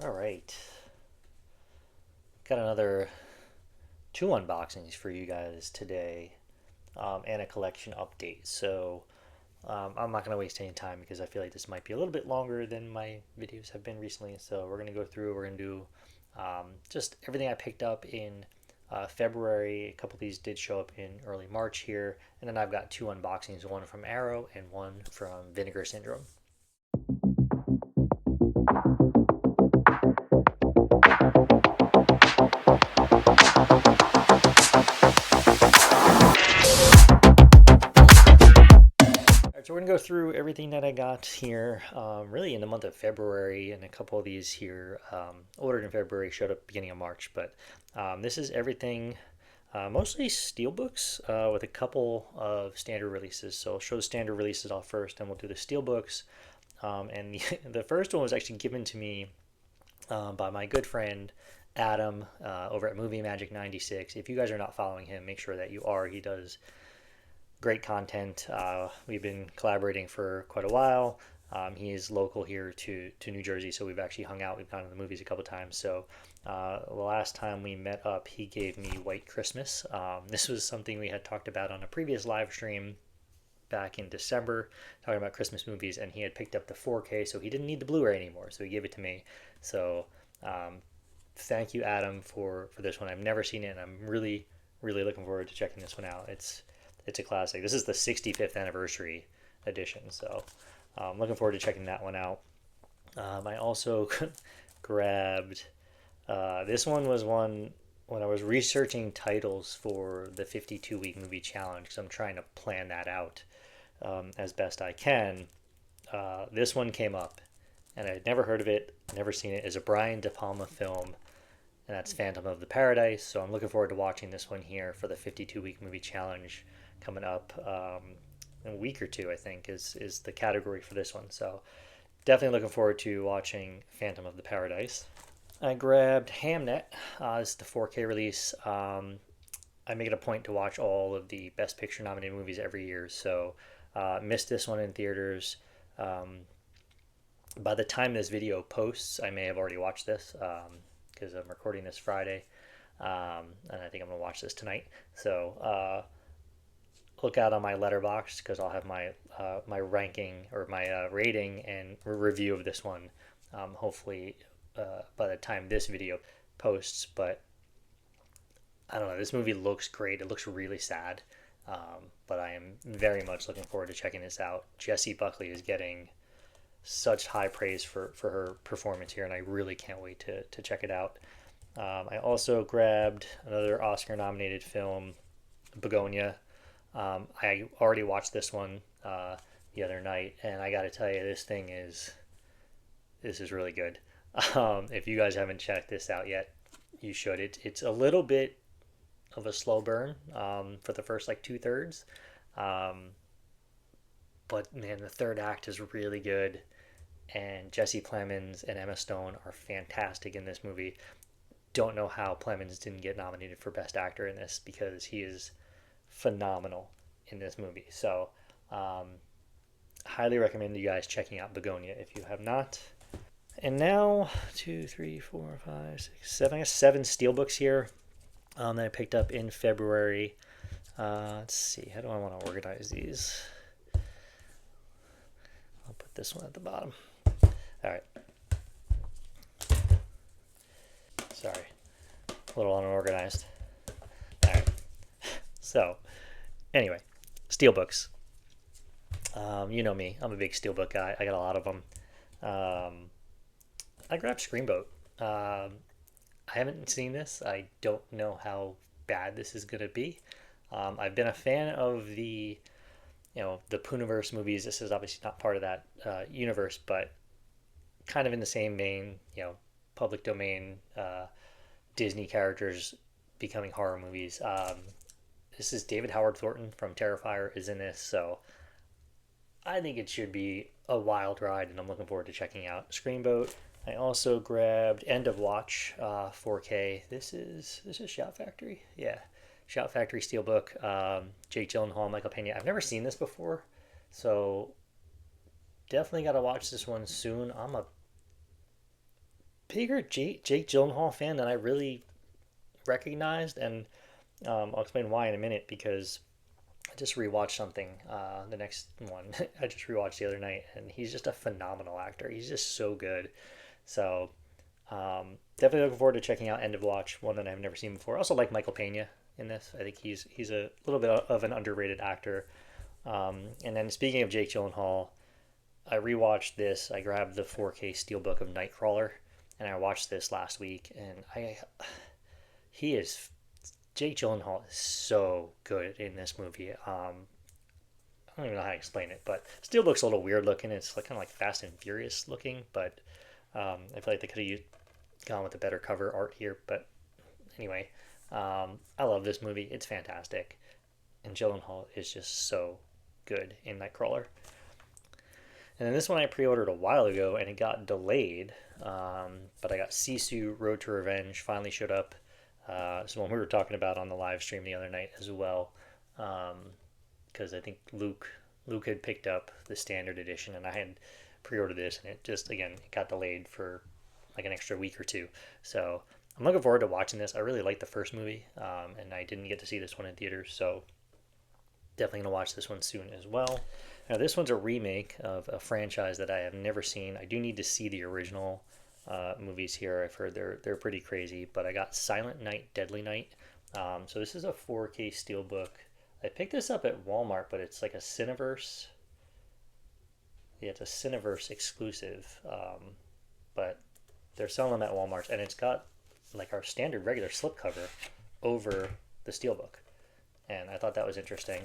All right. Got another two unboxings for you guys today, and a collection update. I'm not going to waste any time because I feel like this might be a little bit longer than my videos have been recently. So we're going to go through, we're going to do just everything I picked up in February. A couple of these did show up in early March here. And then I've got two unboxings, one from Arrow and one from Vinegar Syndrome. Alright, so we're gonna go through everything that I got here, really in the month of February, and a couple of these here ordered in February showed up beginning of March. But this is everything, mostly Steelbooks, with a couple of standard releases. So I'll show the standard releases off first, and we'll do the Steelbooks. And the first one was actually given to me by my good friend Adam over at Movie Magic 96. If you guys are not following him, make sure that you are. He does great content. We've been collaborating for quite a while. He is local here to New Jersey, so we've actually hung out. We've gone to the movies a couple times. So the last time we met up, he gave me White Christmas. This was something we had talked about on a previous live stream back in December, talking about Christmas movies, and he had picked up the 4K, so he didn't need the Blu-ray anymore, so he gave it to me. So thank you, Adam, for this one. I've never seen it, and I'm really looking forward to checking this one out. It's a classic. This is the 65th anniversary edition, so I'm looking forward to checking that one out. I also grabbed this one was one when I was researching titles for the 52-week movie challenge, because I'm trying to plan that out as best I can. This one came up, and I'd never heard of it, never seen it. It's a Brian De Palma film, and that's Phantom of the Paradise. So I'm looking forward to watching this one here for the 52-week movie challenge coming up in a week or two. I think is the category for this one. So definitely looking forward to watching Phantom of the Paradise. I grabbed Hamnet. This is the 4K release. I make it a point to watch all of the Best Picture nominated movies every year, so missed this one in theaters. By the time this video posts, I may have already watched this because I'm recording this Friday, and I think I'm gonna watch this tonight. So look out on my letterbox because I'll have my ranking or my rating and review of this one. Hopefully by the time this video posts. But I don't know. This movie looks great. It looks really sad, but I am very much looking forward to checking this out. Jessie Buckley is getting such high praise for her performance here, and I really can't wait to check it out. I also grabbed another Oscar-nominated film, Begonia. I already watched this one the other night, and I got to tell you, this is really good. If you guys haven't checked this out yet, you should. It's a little bit of a slow burn for the first like 2/3, but man, the third act is really good, and Jesse Plemons and Emma Stone are fantastic in this movie. Don't know how Plemons didn't get nominated for Best Actor in this because he is phenomenal in this movie. So, highly recommend you guys checking out Begonia if you have not. And now, two, three, four, five, six, seven. I have seven Steelbooks here that I picked up in February. Let's see, how do I want to organize these? I'll put this one at the bottom. All right. Sorry, a little unorganized. All right. So, anyway, Steelbooks. You know me, I'm a big Steelbook guy. I got a lot of them. I grabbed Screenboat. I haven't seen this. I don't know how bad this is going to be. I've been a fan of the Puniverse movies. This is obviously not part of that universe, but kind of in the same vein. Public domain Disney characters becoming horror movies. This is David Howard Thornton from Terrifier is in this, so I think it should be a wild ride, and I'm looking forward to checking out Screenboat. I also grabbed End of Watch 4K. This is Shout Factory, yeah, Shout Factory Steelbook. Jake Gyllenhaal, Michael Pena. I've never seen this before, so definitely got to watch this one soon. I'm a bigger Jake Gyllenhaal fan than I really recognized, and I'll explain why in a minute because I just rewatched something. The next one I just rewatched the other night, and he's just a phenomenal actor. He's just so good. So definitely looking forward to checking out End of Watch, one that I've never seen before. I also like Michael Pena in this. I think he's a little bit of an underrated actor. And then speaking of Jake Gyllenhaal, I rewatched this. I grabbed the 4K Steelbook of Nightcrawler, and I watched this last week, and he is Jake Gyllenhaal is so good in this movie. I don't even know how to explain it, but Steelbook's a little weird looking. It's like kind of like Fast and Furious looking, but I feel like they could have gone with a better cover art here. But anyway, I love this movie. It's fantastic, and Gyllenhaal is just so good in Nightcrawler. And then this one I pre-ordered a while ago, and it got delayed. But I got Sisu Road to Revenge finally showed up. It's one we were talking about on the live stream the other night as well. Because I think Luke had picked up the standard edition, and I had pre-ordered this, and it just again it got delayed for like an extra week or two. So I'm looking forward to watching this. I really liked the first movie, and I didn't get to see this one in theaters, so definitely gonna watch this one soon as well. Now this one's a remake of a franchise that I have never seen. I do need to see the original movies here. I've heard they're pretty crazy, but I got Silent Night, Deadly Night. So this is a 4K Steelbook. I picked this up at Walmart, but it's like a Cineverse. Yeah, it's a Cineverse exclusive, but they're selling them at Walmart, and it's got like our standard regular slipcover over the Steelbook, and I thought that was interesting.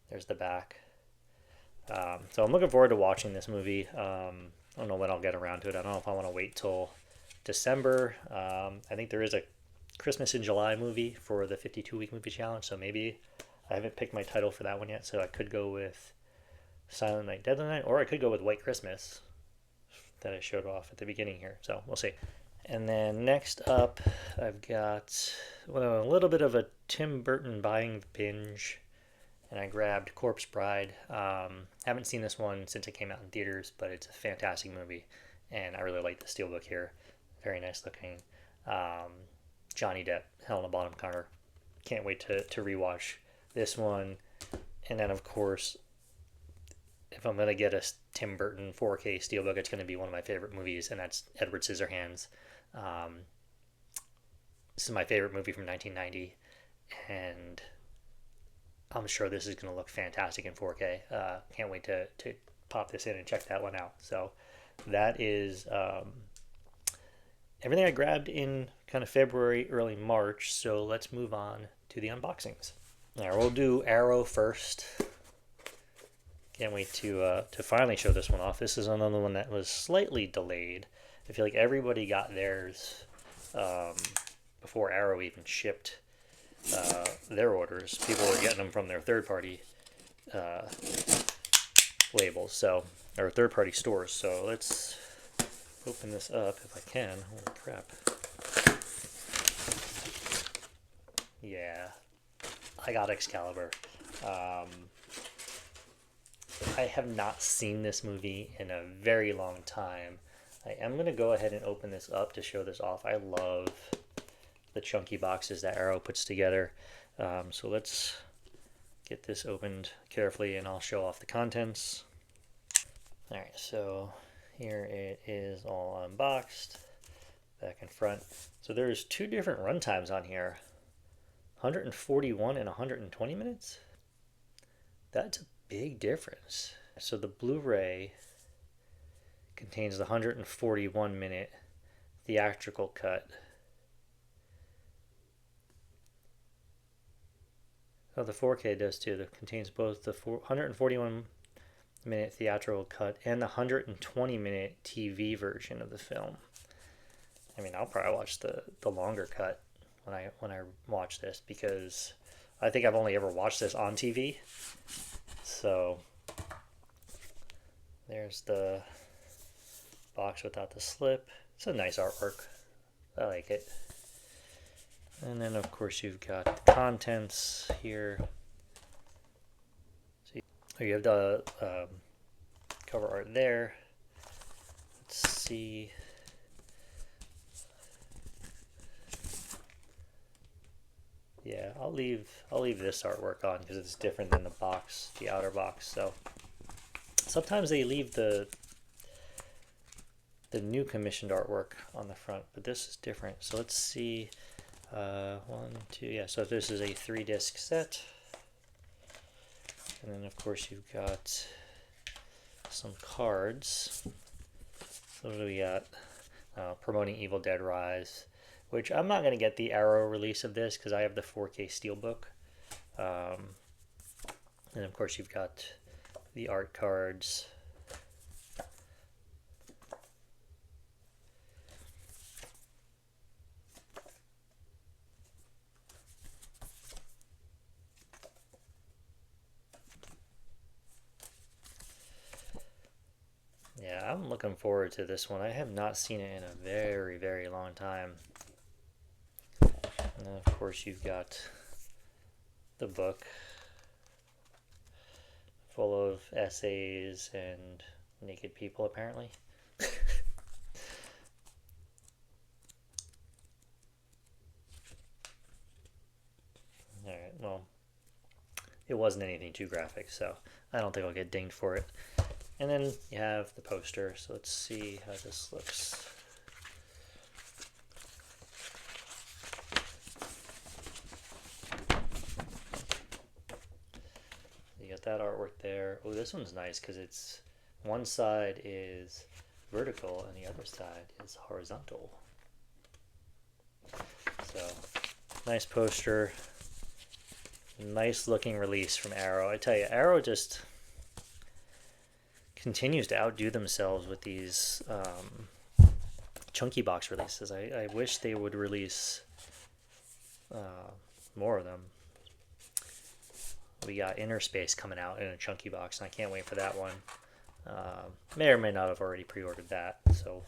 There's the back. So I'm looking forward to watching this movie. I don't know when I'll get around to it. I don't know if I want to wait till December. I think there is a Christmas in July movie for the 52-week movie challenge, so maybe I haven't picked my title for that one yet, so I could go with Silent Night, Deadly Night, or I could go with White Christmas that I showed off at the beginning here, so we'll see. And then next up, I've got a little bit of a Tim Burton buying binge, and I grabbed Corpse Bride. Haven't seen this one since it came out in theaters, but it's a fantastic movie, and I really like the steelbook here. Very nice looking. Johnny Depp, Helena Bonham Carter. Can't wait to rewatch this one. And then, of course, if I'm going to get a Tim Burton 4K Steelbook, it's going to be one of my favorite movies, and that's Edward Scissorhands. This is my favorite movie from 1990, and I'm sure this is going to look fantastic in 4K. Can't wait to pop this in and check that one out. So that is everything I grabbed in kind of February, early March. So let's move on to the unboxings. All right, we'll do Arrow first. Can't wait to finally show this one off. This is another one that was slightly delayed. I feel like everybody got theirs before Arrow even shipped their orders. People were getting them from their third-party labels, so or third-party stores. So let's open this up if I can. Holy crap! Yeah, I got Excalibur. I have not seen this movie in a very long time. I am going to go ahead and open this up to show this off. I love the chunky boxes that Arrow puts together. So let's get this opened carefully and I'll show off the contents. Alright, so here it is all unboxed, back and front. So there's two different runtimes on here, 141 and 120 minutes. That's a big difference. So the Blu-ray contains the 141 minute theatrical cut. Oh, the 4K does too. It contains both the 141 minute theatrical cut and the 120 minute TV version of the film. I mean, I'll probably watch the longer cut when I watch this, because I think I've only ever watched this on TV. So there's the box without the slip. It's a nice artwork. I like it. And then of course you've got the contents here. So you have the cover art there. Let's see. Yeah, I'll leave this artwork on because it's different than the box, the outer box. So sometimes they leave the new commissioned artwork on the front, but this is different. So let's see, one, two, yeah. So this is a 3-disc set, and then of course you've got some cards. So what do we got? Promoting Evil Dead Rise, which I'm not going to get the Arrow release of this because I have the 4K Steelbook. And of course you've got the art cards. Yeah, I'm looking forward to this one. I have not seen it in a very, very long time. And then of course you've got the book full of essays and naked people apparently. Alright, well, it wasn't anything too graphic, so I don't think I'll get dinged for it. And then you have the poster, so let's see how this looks. You got that artwork there. Oh, this one's nice because it's one side is vertical and the other side is horizontal. So nice poster, nice looking release from Arrow. I tell you, Arrow just continues to outdo themselves with these chunky box releases. I wish they would release more of them. We got Inner Space coming out in a chunky box, and I can't wait for that one. May or may not have already pre-ordered that, so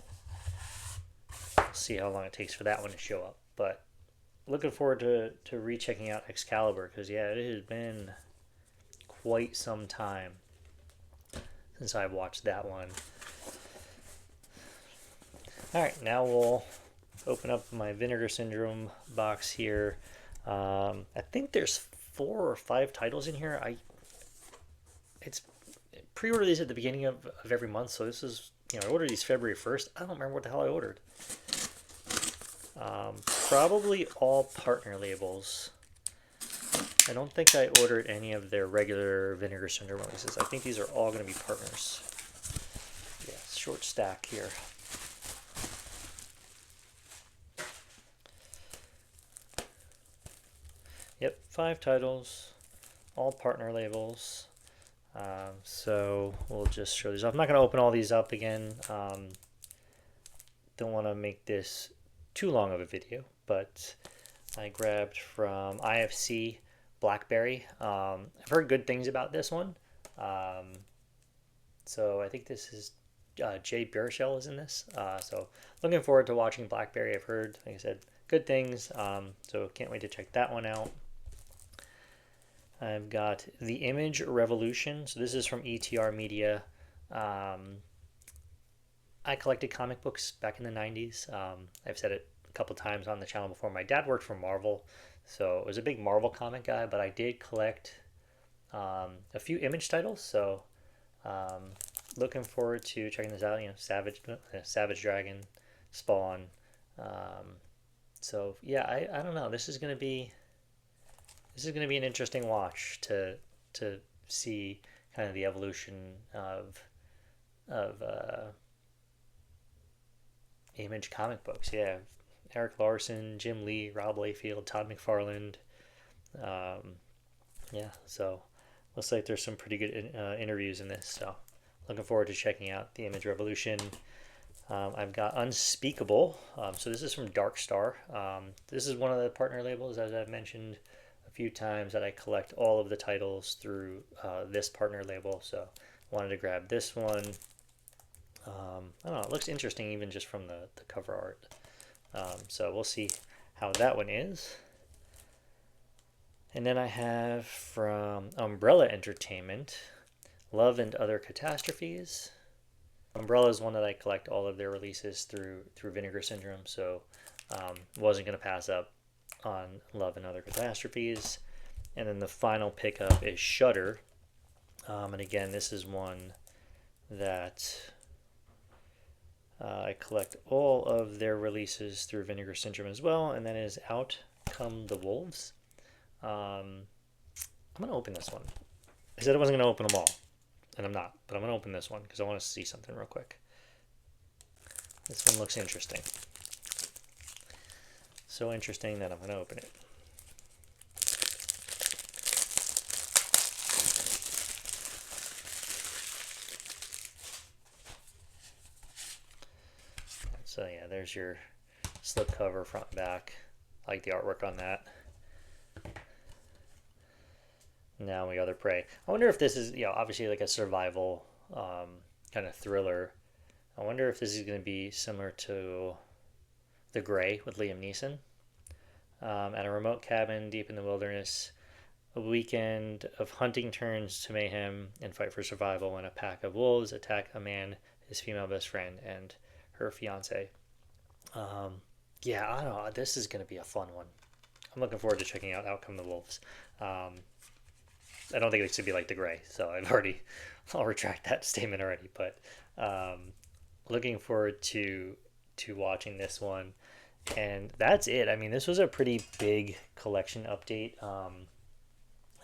we'll see how long it takes for that one to show up. But looking forward to rechecking out Excalibur, because yeah, it has been quite some time since I've watched that one. Alright, now we'll open up my Vinegar Syndrome box here. I think there's 4 or 5 titles in here. It's pre-order these at the beginning of every month, so this is, I ordered these February 1st. I don't remember what the hell I ordered. Probably all partner labels. I don't think I ordered any of their regular Vinegar Syndrome releases. I think these are all going to be partners. Yeah, short stack here. Yep, 5 titles, all partner labels. So we'll just show these off. I'm not going to open all these up again. Don't want to make this too long of a video, but I grabbed from IFC Blackberry. I've heard good things about this one. So I think this is Jay Baruchel is in this. So looking forward to watching Blackberry. I've heard, like I said, good things. So can't wait to check that one out. I've got The Image Revolution. So this is from ETR Media. I collected comic books back in the 90s. I've said it a couple times on the channel before. My dad worked for Marvel, so I was a big Marvel comic guy, but I did collect a few Image titles. So looking forward to checking this out. Savage Dragon, Spawn. So yeah, I don't know. This is gonna be an interesting watch to see kind of the evolution of Image comic books. Yeah, Eric Larson, Jim Lee, Rob Liefeld, Todd McFarlane. Yeah, so looks like there's some pretty good interviews in this. So looking forward to checking out the Image Revolution. I've got Unspeakable. So this is from Dark Star. This is one of the partner labels, as I've mentioned a few times, that I collect all of the titles through this partner label. So wanted to grab this one. I don't know, it looks interesting even just from the cover art. So we'll see how that one is. And then I have from Umbrella Entertainment, Love and Other Catastrophes. Umbrella is one that I collect all of their releases through Vinegar Syndrome, so wasn't going to pass up on Love and Other Catastrophes. And then the final pickup is Shudder. And again, this is one that I collect all of their releases through Vinegar Syndrome as well. And then is Out Come the Wolves. I'm going to open this one. I said I wasn't going to open them all, and I'm not, but I'm going to open this one because I want to see something real quick. This one looks interesting. So interesting that I'm going to open it. So yeah, there's your slipcover front and back. I like the artwork on that. Now We Other Prey. I wonder if this is, obviously like a survival kind of thriller. I wonder if this is going to be similar to The Grey with Liam Neeson. At a remote cabin deep in the wilderness, a weekend of hunting turns to mayhem and fight for survival when a pack of wolves attack a man, his female best friend, and her fiance. Yeah, I don't know. This is going to be a fun one. I'm looking forward to checking out Out Come the Wolves. I don't think it should be like The Grey, so I'll retract that statement already. But looking forward to watching this one, and that's it. I mean, this was a pretty big collection update.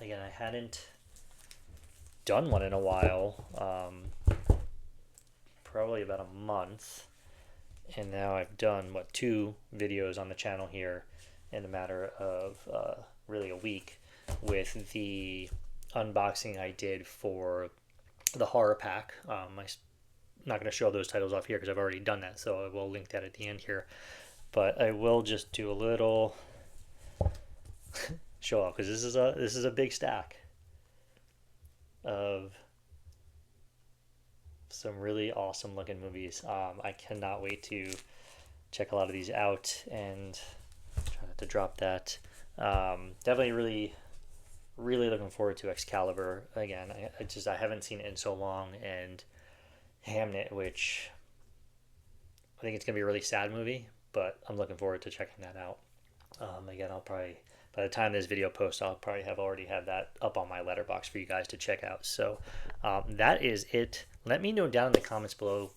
Again, I hadn't done one in a while, probably about a month, and now I've done 2 videos on the channel here in a matter of really a week with the unboxing I did for the horror pack. I'm not going to show those titles off here because I've already done that, so I will link that at the end here. But I will just do a little show off because this is a big stack of some really awesome looking movies. I cannot wait to check a lot of these out and try not to drop that. Definitely really looking forward to Excalibur again. I haven't seen it in so long, and Hamnet, which I think it's gonna be a really sad movie, but I'm looking forward to checking that out. Again, I'll probably, by the time this video posts, I'll probably have already had that up on my letterbox for you guys to check out. So that is it. Let me know down in the comments below,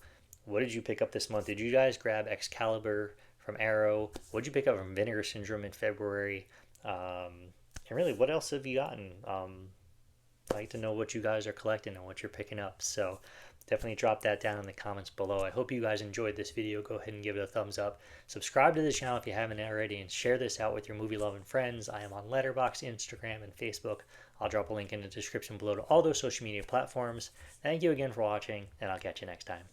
what did you pick up this month? Did you guys grab Excalibur from Arrow? What did you pick up from Vinegar Syndrome in February? And really, what else have you gotten? I'd like to know what you guys are collecting and what you're picking up. So definitely drop that down in the comments below. I hope you guys enjoyed this video. Go ahead and give it a thumbs up. Subscribe to the channel if you haven't already, and share this out with your movie-loving friends. I am on Letterboxd, Instagram, and Facebook. I'll drop a link in the description below to all those social media platforms. Thank you again for watching, and I'll catch you next time.